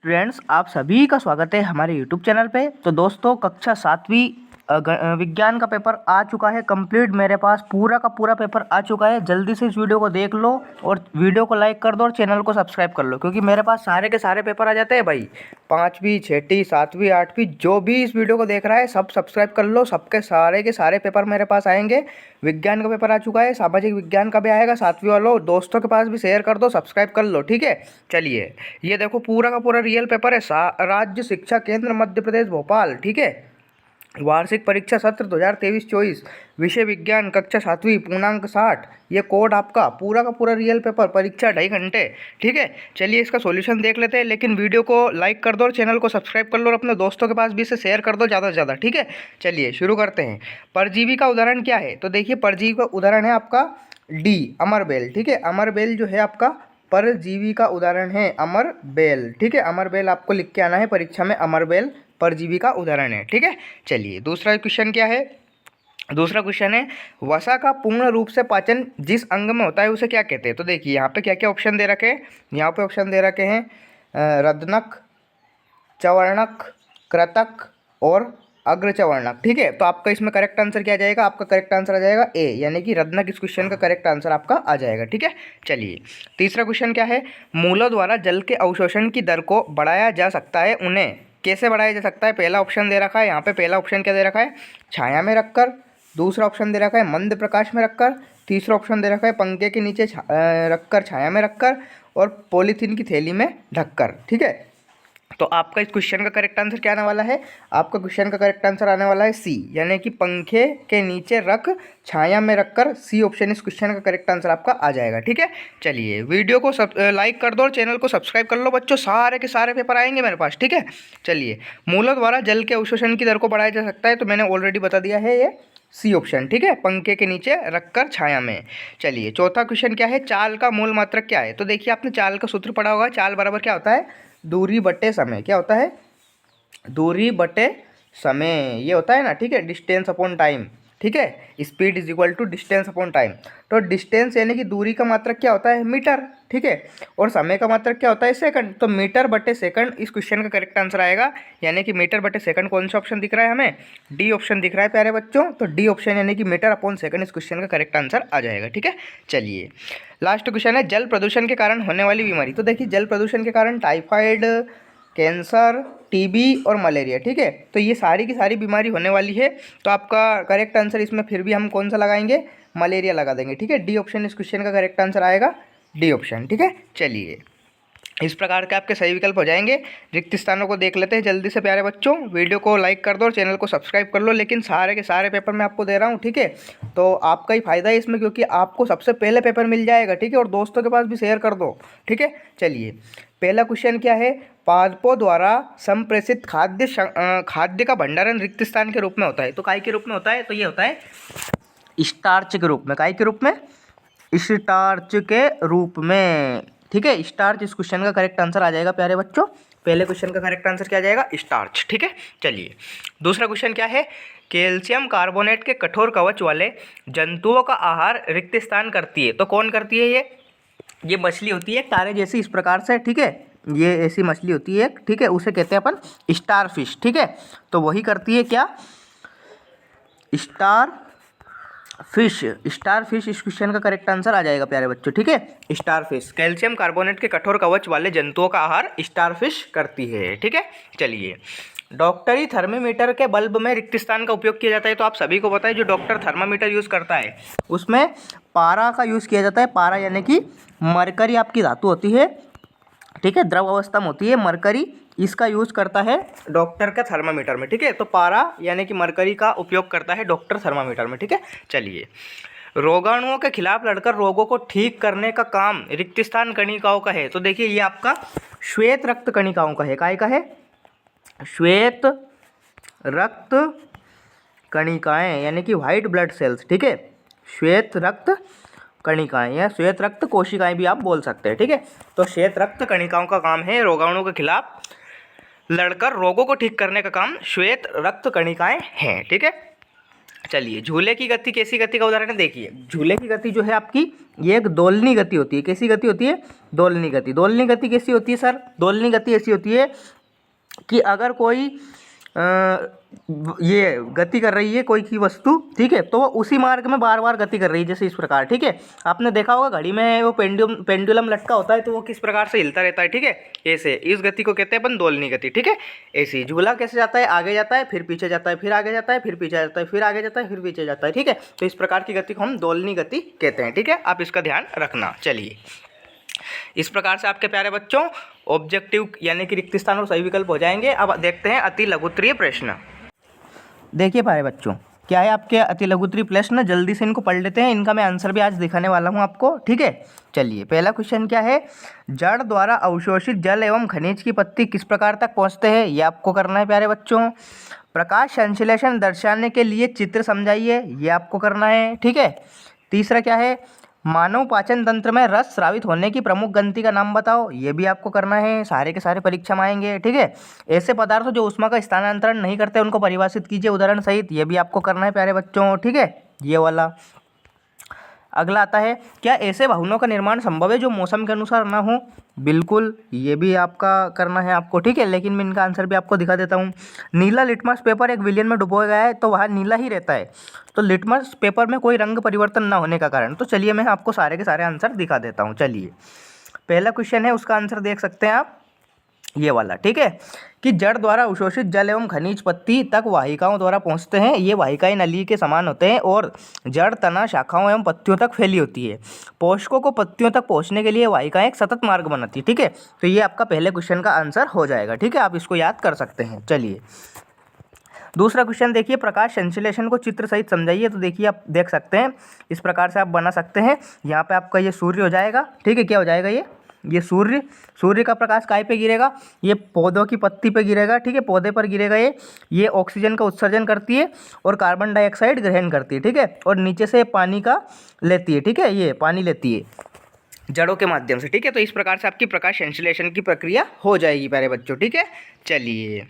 Students, आप सभी का स्वागत है हमारे यूट्यूब चैनल पे। तो दोस्तों, कक्षा 7वीं विज्ञान का पेपर आ चुका है कंप्लीट। मेरे पास पूरा का पूरा पेपर आ चुका है। जल्दी से इस वीडियो को देख लो और वीडियो को लाइक कर दो और चैनल को सब्सक्राइब कर लो, क्योंकि मेरे पास सारे के सारे पेपर आ जाते हैं भाई। 5वीं 6वीं 7वीं 8वीं जो भी इस वीडियो को देख रहा है सब सब्सक्राइब कर लो। सबके सारे के सारे पेपर मेरे पास आएंगे। विज्ञान का पेपर आ चुका है, सामाजिक विज्ञान का भी आएगा। 7वीं वालों, दोस्तों के पास भी शेयर कर दो, सब्सक्राइब कर लो, ठीक है। चलिए, ये देखो पूरा का पूरा रियल पेपर है। राज्य शिक्षा केंद्र मध्य प्रदेश भोपाल, ठीक है। वार्षिक परीक्षा सत्र 2023-24, विषय विज्ञान, कक्षा 7वीं, पूर्णांक 60। ये कोड आपका पूरा का पूरा रियल पेपर, परीक्षा 2.5 घंटे, ठीक है। चलिए, इसका सॉल्यूशन देख लेते हैं, लेकिन वीडियो को लाइक कर दो और चैनल को सब्सक्राइब कर लो और अपने दोस्तों के पास भी इसे शेयर कर दो ज़्यादा से ज़्यादा, ठीक है। चलिए शुरू करते हैं। परजीवी का उदाहरण क्या है? तो देखिए, परजीवी का उदाहरण है आपका डी, अमरबेल, ठीक है। अमरबेल जो है आपका परजीवी का उदाहरण है, अमरबेल, ठीक है। अमरबेल आपको लिख के आना है परीक्षा में, अमरबेल परजीवी का उदाहरण है, ठीक है। चलिए, दूसरा क्वेश्चन क्या है? दूसरा क्वेश्चन है, वसा का पूर्ण रूप से पाचन जिस अंग में होता है उसे क्या कहते हैं? तो देखिए, यहाँ पे क्या क्या ऑप्शन दे रखे हैं। यहाँ पे ऑप्शन दे रखे हैं रदनक, चवर्णक, कृतक और अग्रचवर्णक, ठीक है। तो आपका इसमें करेक्ट आंसर क्या आ जाएगा? आपका करेक्ट आंसर आ जाएगा ए, यानी कि रत्नक। इस क्वेश्चन का करेक्ट आंसर आपका आ जाएगा, ठीक है। चलिए, तीसरा क्वेश्चन क्या है? मूलों द्वारा जल के अवशोषण की दर को बढ़ाया जा सकता है, उन्हें कैसे बढ़ाया जा सकता है? पहला ऑप्शन दे रखा है यहाँ पे। पहला ऑप्शन क्या दे रखा है? छाया में रखकर। दूसरा ऑप्शन दे रखा है मंद प्रकाश में रखकर। तीसरा ऑप्शन दे रखा है पंखे के नीचे रखकर, छाया में रखकर, और पॉलीथीन की थैली में ढककर, ठीक है। तो आपका इस क्वेश्चन का करेक्ट आंसर क्या आने वाला है? आपका क्वेश्चन का करेक्ट आंसर आने वाला है सी, यानी कि पंखे के नीचे रख, छाया में रखकर। सी ऑप्शन इस क्वेश्चन का करेक्ट आंसर आपका आ जाएगा, ठीक है। चलिए, वीडियो को लाइक कर दो और चैनल को सब्सक्राइब कर लो बच्चों। सारे के सारे पेपर आएंगे मेरे पास, ठीक है। चलिए, मूलों द्वारा जल के अवशोषण की दर को बढ़ाया जा सकता है, तो मैंने ऑलरेडी बता दिया है, ये सी ऑप्शन, ठीक है। पंखे के नीचे रखकर, छाया में। चलिए, चौथा क्वेश्चन क्या है? चाल का मूल मात्रक क्या है? तो देखिए, आपने चाल का सूत्र पढ़ा होगा। चाल बराबर क्या होता है? दूरी बटे समय। क्या होता है? दूरी बटे समय, ये होता है ना, ठीक है। डिस्टेंस अपॉन टाइम, ठीक है। Speed is equal to distance upon time. तो डिस्टेंस यानी कि दूरी का मात्रक क्या होता है? मीटर, ठीक है। और समय का मात्रक क्या होता है? सेकंड। तो मीटर बटे सेकंड इस क्वेश्चन का करेक्ट आंसर आएगा, यानी कि मीटर बटे सेकंड। कौन सा ऑप्शन दिख रहा है हमें? डी ऑप्शन दिख रहा है प्यारे बच्चों। तो डी ऑप्शन यानी कि मीटर अपॉन सेकंड इस क्वेश्चन का करेक्ट आंसर आ जाएगा, ठीक है। चलिए, लास्ट क्वेश्चन है, जल प्रदूषण के कारण होने वाली बीमारी। तो देखिए, जल प्रदूषण के कारण टाइफाइड, कैंसर, टीबी और मलेरिया, ठीक है। तो ये सारी की सारी बीमारी होने वाली है। तो आपका करेक्ट आंसर इसमें फिर भी हम कौन सा लगाएंगे? मलेरिया लगा देंगे, ठीक है। डी ऑप्शन इस क्वेश्चन का करेक्ट आंसर आएगा, डी ऑप्शन, ठीक है। चलिए, इस प्रकार के आपके सही विकल्प हो जाएंगे। रिक्त स्थानों को देख लेते हैं जल्दी से प्यारे बच्चों। वीडियो को लाइक कर दो और चैनल को सब्सक्राइब कर लो, लेकिन सारे के सारे पेपर मैं आपको दे रहा हूँ, ठीक है। तो आपका ही फायदा है इसमें, क्योंकि आपको सबसे पहले पेपर मिल जाएगा, ठीक है। और दोस्तों के पास भी शेयर कर दो, ठीक है। चलिए, पहला क्वेश्चन क्या है? पादपों द्वारा संप्रेषित खाद्य का भंडारण रिक्त स्थान के रूप में होता है। तो काय के रूप में होता है? तो ये होता है स्टार्च के रूप में। काय के रूप में? स्टार्च के रूप में, ठीक है। स्टार्च इस क्वेश्चन का करेक्ट आंसर आ जाएगा प्यारे बच्चों। पहले क्वेश्चन का करेक्ट आंसर क्या आ जाएगा? स्टार्च, ठीक है। चलिए, दूसरा क्वेश्चन क्या है? कैल्शियम कार्बोनेट के कठोर कवच वाले जंतुओं का आहार रिक्त स्थान करती है। तो कौन करती है? ये मछली होती है तारे जैसी, इस प्रकार से, ठीक है। ये ऐसी मछली होती है, ठीक है। उसे कहते हैं अपन स्टार फिश, ठीक है। तो वही करती है क्या? Star fish. स्टार फिश इस क्वेश्चन का करेक्ट आंसर आ जाएगा प्यारे बच्चों, ठीक है। स्टार फिश कैल्शियम कार्बोनेट के कठोर कवच वाले जंतुओं का आहार स्टार फिश करती है, ठीक है। चलिए, डॉक्टरी थर्मामीटर के बल्ब में रिक्त स्थान का उपयोग किया जाता है। तो आप सभी को पता है, जो डॉक्टर थर्मामीटर यूज़ करता है उसमें पारा का यूज़ किया जाता है। पारा यानी कि मरकरी आपकी धातु होती है, ठीक है। द्रव अवस्था में होती है मरकरी, इसका यूज़ करता है डॉक्टर का थर्मामीटर में, ठीक है। तो पारा यानी कि मरकरी का उपयोग करता है डॉक्टर थर्मामीटर में, ठीक है। चलिए, रोगाणुओं के खिलाफ लड़कर रोगों को ठीक करने का काम रिक्त स्थान कणिकाओं का है। तो देखिए, ये आपका श्वेत रक्त कणिकाओं का है। काय का है? श्वेत रक्त कणिकाएं, यानी कि व्हाइट ब्लड सेल्स, ठीक है। श्वेत रक्त कणिकाएं या श्वेत रक्त कोशिकाएं भी आप बोल सकते हैं, ठीक है। तो श्वेत रक्त कणिकाओं का काम है रोगाणुओं के खिलाफ लड़कर रोगों को ठीक करने का काम श्वेत रक्त कणिकाएं हैं, ठीक है। चलिए, झूले की गति कैसी गति का उदाहरण है, देखिए झूले की गति जो है आपकी, ये एक दोलनी गति होती है। कैसी गति होती है? दोलनी गति। दोलनी गति कैसी होती है सर? दोलनी गति ऐसी होती है कि अगर कोई ये गति कर रही है कोई की वस्तु, ठीक है, तो वो उसी मार्ग में बार बार गति कर रही है, जैसे इस प्रकार, ठीक है। आपने देखा होगा घड़ी में वो पेंडुलम लटका होता है तो वो किस प्रकार से हिलता रहता है, ठीक है, ऐसे। इस गति को कहते हैं अपन दोलनी गति, ठीक है। ऐसी झूला कैसे जाता है? आगे जाता है, फिर पीछे जाता है, फिर आगे जाता है, फिर पीछे जाता है, फिर आगे जाता है, फिर पीछे जाता है, ठीक है। तो इस प्रकार की गति को हम दोलनी गति कहते हैं, ठीक है। आप इसका ध्यान रखना। चलिए, इस प्रकार से आपके प्यारे बच्चों ऑब्जेक्टिव यानी कि रिक्त स्थान और सही विकल्प हो जाएंगे। अब देखते हैं अति लघुत्तरीय प्रश्न। देखिए प्यारे बच्चों, क्या है आपके अति लघुत्तरीय प्रश्न, जल्दी से इनको पढ़ लेते हैं। इनका मैं आंसर भी आज दिखाने वाला हूं आपको, ठीक है। चलिए, पहला क्वेश्चन क्या है? जड़ द्वारा अवशोषित जल एवं खनिज की पत्ती किस प्रकार तक पहुंचते हैं, ये आपको करना है प्यारे बच्चों। प्रकाश संश्लेषण दर्शाने के लिए चित्र समझाइए, ये आपको करना है, ठीक है। तीसरा क्या है? मानव पाचन तंत्र में रस स्रावित होने की प्रमुख ग्रंथि का नाम बताओ, ये भी आपको करना है। सारे के सारे परीक्षा में आएंगे, ठीक है। ऐसे पदार्थ जो ऊष्मा का स्थानांतरण नहीं करते उनको परिभाषित कीजिए उदाहरण सहित, ये भी आपको करना है प्यारे बच्चों, ठीक है, ये वाला। अगला आता है, क्या ऐसे भवनों का निर्माण संभव है जो मौसम के अनुसार ना हो? बिल्कुल, ये भी आपका करना है आपको, ठीक है। लेकिन मैं इनका आंसर भी आपको दिखा देता हूँ। नीला लिटमस पेपर एक विलयन में डुबोया गया है तो वहाँ नीला ही रहता है, तो लिटमस पेपर में कोई रंग परिवर्तन ना होने का कारण। तो चलिए मैं आपको सारे के सारे आंसर दिखा देता हूँ। चलिए, पहला क्वेश्चन है, उसका आंसर देख सकते हैं आप, ये वाला, ठीक है, कि जड़ द्वारा अवशोषित जल एवं खनिज पत्ती तक वाहिकाओं द्वारा पहुंचते हैं। ये वाहिकाएं नली के समान होते हैं और जड़ तना शाखाओं एवं पत्तियों तक फैली होती है। पोषकों को पत्तियों तक पहुंचने के लिए वाहिकाएं एक सतत मार्ग बनाती है, ठीक है। तो ये आपका पहले क्वेश्चन का आंसर हो जाएगा, ठीक है, आप इसको याद कर सकते हैं। चलिए, दूसरा क्वेश्चन देखिए, प्रकाश संश्लेषण को चित्र सहित समझाइए। तो देखिए, आप देख सकते हैं, इस प्रकार से आप बना सकते हैं। यहाँ पे आपका ये सूर्य हो जाएगा, ठीक है। क्या हो जाएगा ये सूर्य का प्रकाश काय पे गिरेगा? ये पौधों की पत्ती पे गिरेगा, ठीक है, पौधे पर गिरेगा। ये ऑक्सीजन का उत्सर्जन करती है और कार्बन डाइऑक्साइड ग्रहण करती है, ठीक है, और नीचे से पानी का लेती है, ठीक है, ये पानी लेती है जड़ों के माध्यम से, ठीक है। तो इस प्रकार से आपकी प्रकाश संश्लेषण की प्रक्रिया हो जाएगी प्यारे बच्चों, ठीक है। चलिए,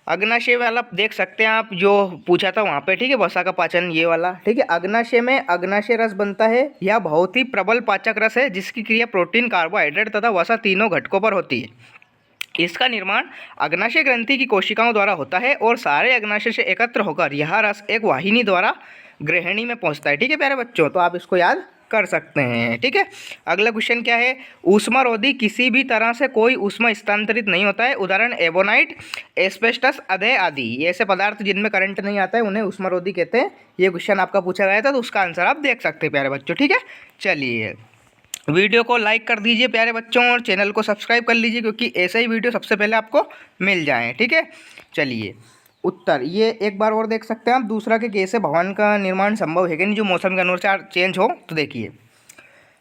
अग्नाशय वाला देख सकते हैं आप, जो पूछा था वहाँ पे, ठीक है, वसा का पाचन, ये वाला, ठीक है। अग्नाशय में अग्नाशय रस बनता है। यह बहुत ही प्रबल पाचक रस है जिसकी क्रिया प्रोटीन, कार्बोहाइड्रेट तथा वसा तीनों घटकों पर होती है। इसका निर्माण अग्नाशय ग्रंथि की कोशिकाओं द्वारा होता है और सारे अग्नाशय से एकत्र होकर यह रस एक वाहिनी द्वारा गृहिणी में पहुँचता है, ठीक है प्यारे बच्चों। तो आप इसको याद कर सकते हैं, ठीक है। अगला क्वेश्चन क्या है? ऊष्मारोधी किसी भी तरह से कोई ऊष्मा स्थानांतरित नहीं होता है, उदाहरण एबोनाइट, एस्बेस्टस, अधे आदि। ये ऐसे पदार्थ जिनमें करंट नहीं आता है उन्हें ऊष्मारोधी कहते हैं। ये क्वेश्चन आपका पूछा गया था तो उसका आंसर आप देख सकते हैं प्यारे बच्चों, ठीक है। चलिए, वीडियो को लाइक कर दीजिए प्यारे बच्चों और चैनल को सब्सक्राइब कर लीजिए क्योंकि ऐसे ही वीडियो सबसे पहले आपको मिल जाएँ, ठीक है। चलिए, उत्तर ये एक बार और देख सकते हैं आप। दूसरा कि कैसे भवन का निर्माण संभव है कि नहीं जो मौसम के अनुसार चेंज हो? तो देखिए,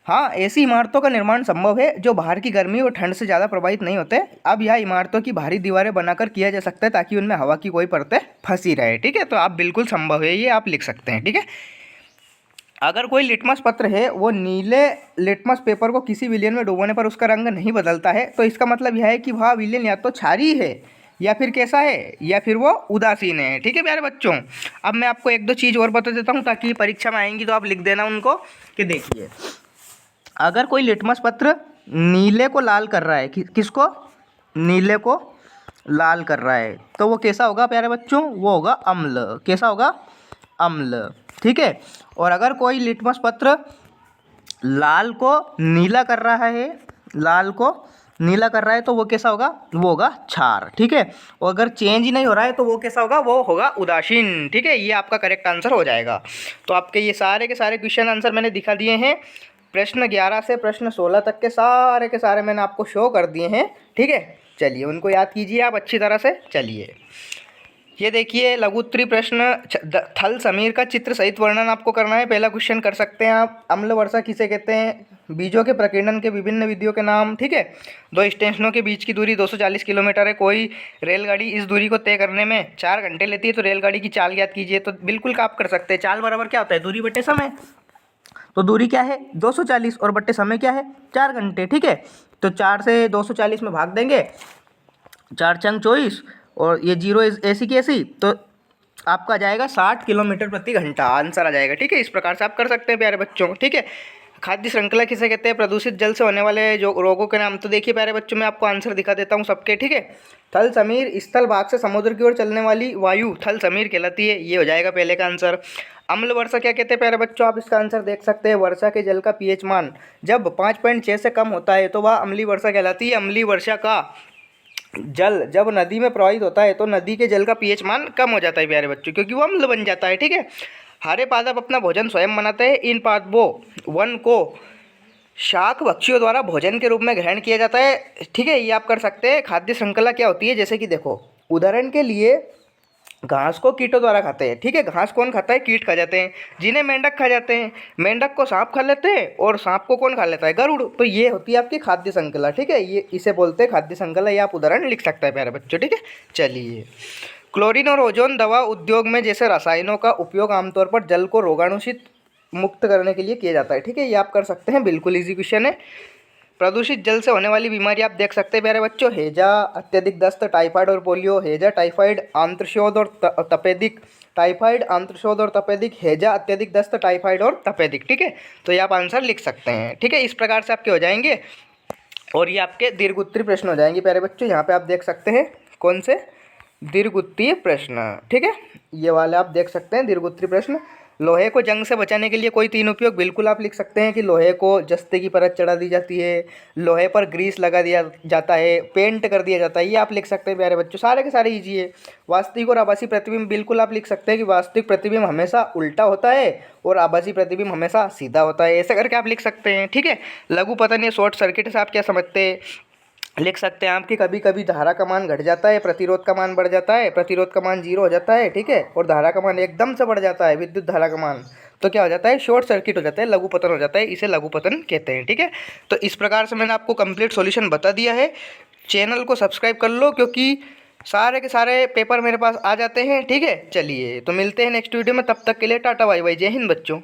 हाँ, ऐसी इमारतों का निर्माण संभव है जो बाहर की गर्मी और ठंड से ज़्यादा प्रभावित नहीं होते। अब यह इमारतों की भारी दीवारें बनाकर किया जा सकता है ताकि उनमें हवा की कोई परतें फंसी रहे, ठीक है। तो आप बिल्कुल संभव है, ये आप लिख सकते हैं, ठीक है। अगर कोई लिटमस पत्र है वो नीले लिटमस पेपर को किसी विलयन में डुबोने पर उसका रंग नहीं बदलता है, तो इसका मतलब यह है कि वह विलयन या तो क्षारीय है या फिर कैसा है, या फिर वो उदासीन है, ठीक है प्यारे बच्चों। अब मैं आपको एक दो चीज़ और बता देता हूँ ताकि परीक्षा में आएंगी तो आप लिख देना उनको, कि देखिए, अगर कोई लिटमस पत्र नीले को लाल कर रहा है, किसको? नीले को लाल कर रहा है, तो वो कैसा होगा प्यारे बच्चों? वो होगा अम्ल। कैसा होगा? अम्ल, ठीक है। और अगर कोई लिटमस पत्र लाल को नीला कर रहा है, लाल को नीला कर रहा है, तो वो कैसा होगा? वो होगा क्षार, ठीक है। और अगर चेंज ही नहीं हो रहा है तो वो कैसा होगा? वो होगा उदासीन, ठीक है। ये आपका करेक्ट आंसर हो जाएगा। तो आपके ये सारे के सारे क्वेश्चन आंसर मैंने दिखा दिए हैं। प्रश्न 11 से प्रश्न 16 तक के सारे मैंने आपको शो कर दिए हैं, ठीक है। चलिए, उनको याद कीजिए आप अच्छी तरह से। चलिए, ये देखिए लघुत्तरीय प्रश्न, थल समीर का चित्र सहित वर्णन आपको करना है। पहला क्वेश्चन कर सकते हैं आप, अम्ल वर्षा किसे कहते हैं? बीजों के प्रकीर्णन के विभिन्न विधियों के नाम, ठीक है। दो स्टेशनों के बीच की दूरी 240 किलोमीटर है। कोई रेलगाड़ी इस दूरी को तय करने में 4 घंटे लेती है, तो रेलगाड़ी की चाल ज्ञात कीजिए। तो बिल्कुल आप कर सकते हैं। चाल बराबर क्या होता है? दूरी बटे समय। तो दूरी क्या है? 240 और बटे समय क्या है? 4 घंटे, ठीक है। तो 4 से 240 में भाग देंगे, 4 चंग 24 और ये 0 ऐसी की ऐसी, तो आपका आ जाएगा 60 किलोमीटर प्रति घंटा, आंसर आ जाएगा। ठीक है, इस प्रकार से आप कर सकते हैं प्यारे बच्चों। ठीक है, खाद्य श्रृंखला किसे कहते हैं? प्रदूषित जल से होने वाले जो रोगों के नाम। तो देखिए प्यारे बच्चों, मैं आपको आंसर दिखा देता हूँ सबके। ठीक है, थल समीर, स्थल भाग से समुद्र की ओर चलने वाली वायु थल समीर कहलाती है, ये हो जाएगा पहले का आंसर। अम्ल वर्षा क्या कहते हैं प्यारे बच्चों? आप इसका आंसर देख सकते हैं, वर्षा के जल का पीएच मान जब 5.6 से कम होता है तो वह अम्लीय वर्षा कहलाती है। अम्लीय वर्षा का जल जब नदी में प्रवाहित होता है तो नदी के जल का पीएच मान कम हो जाता है प्यारे बच्चों, क्योंकि वो अम्ल बन जाता है। ठीक है, हरे पादप अपना भोजन स्वयं बनाते हैं। इन पादपों वन को शाक भक्षियों द्वारा भोजन के रूप में ग्रहण किया जाता है। ठीक है, ये आप कर सकते हैं। खाद्य श्रृंखला क्या होती है? जैसे कि देखो, उदाहरण के लिए घास को कीटों द्वारा खाते हैं। ठीक है, घास कौन खाता है? कीट खा जाते हैं, जिन्हें मेंढक खा जाते हैं। मेंढक को सांप खा लेते हैं और सांप को कौन खा लेता है? गरुड़। तो ये होती है आपकी खाद्य श्रृंखला। ठीक है, ये इसे बोलते हैं खाद्य श्रृंखला। ये आप उदाहरण लिख सकते हैं प्यारे बच्चों। ठीक है, चलिए, क्लोरीन और ओजोन दवा उद्योग में जैसे रसायनों का उपयोग आमतौर पर जल को रोगाणुषित मुक्त करने के लिए किया जाता है। ठीक है, ये आप कर सकते हैं, बिल्कुल इजी क्वेश्चन है। प्रदूषित जल से होने वाली बीमारी आप देख सकते हैं प्यारे बच्चों, हैजा, अत्यधिक दस्त, टाइफाइड और पोलियो। हैजा, टाइफाइड, आंत्रशोथ और तपेदिक। टाइफाइड, आंत्रशोथ और तपेदिक, हैजा, अत्यधिक दस्त, टाइफाइड और तपेदिक। ठीक है, तो ये आप आंसर लिख सकते हैं। ठीक है, इस प्रकार से आपके हो जाएंगे और ये आपके दीर्घोत्तरीय प्रश्न हो जाएंगे प्यारे बच्चों। यहाँ पे आप देख सकते हैं कौन से दीर्घोत्तरीय प्रश्न। ठीक है, ये वाले आप देख सकते हैं दीर्घोत्तरीय प्रश्न। लोहे को जंग से बचाने के लिए कोई 3 उपयोग। बिल्कुल आप लिख सकते हैं कि लोहे को जस्ते की परत चढ़ा दी जाती है, लोहे पर ग्रीस लगा दिया जाता है, पेंट कर दिया जाता है। ये आप लिख सकते हैं प्यारे बच्चों, सारे के सारे ईजी है। वास्तविक और आभासी प्रतिबिंब, बिल्कुल आप लिख सकते हैं कि वास्तविक प्रतिबिंब हमेशा उल्टा होता है और आभासी प्रतिबिंब हमेशा सीधा होता है। ऐसे करके आप लिख सकते हैं। ठीक है, लघु पतन या शॉर्ट सर्किट से आप क्या समझते हैं? लिख सकते हैं आपकी कभी कभी धारा का मान घट जाता है, प्रतिरोध का मान बढ़ जाता है, प्रतिरोध का मान 0 हो जाता है। ठीक है, और धारा का मान एकदम से बढ़ जाता है, विद्युत धारा का मान, तो क्या हो जाता है? शॉर्ट सर्किट हो जाता है, लघु पतन हो जाता है। इसे लघु पतन कहते हैं। ठीक है, तो इस प्रकार से मैंने आपको कंप्लीट सॉल्यूशन बता दिया है। चैनल को सब्सक्राइब कर लो, क्योंकि सारे के सारे पेपर मेरे पास आ जाते हैं। ठीक है, चलिए तो मिलते हैं नेक्स्ट वीडियो में, तब तक के लिए टाटा बाय बाय, जय हिंद बच्चों।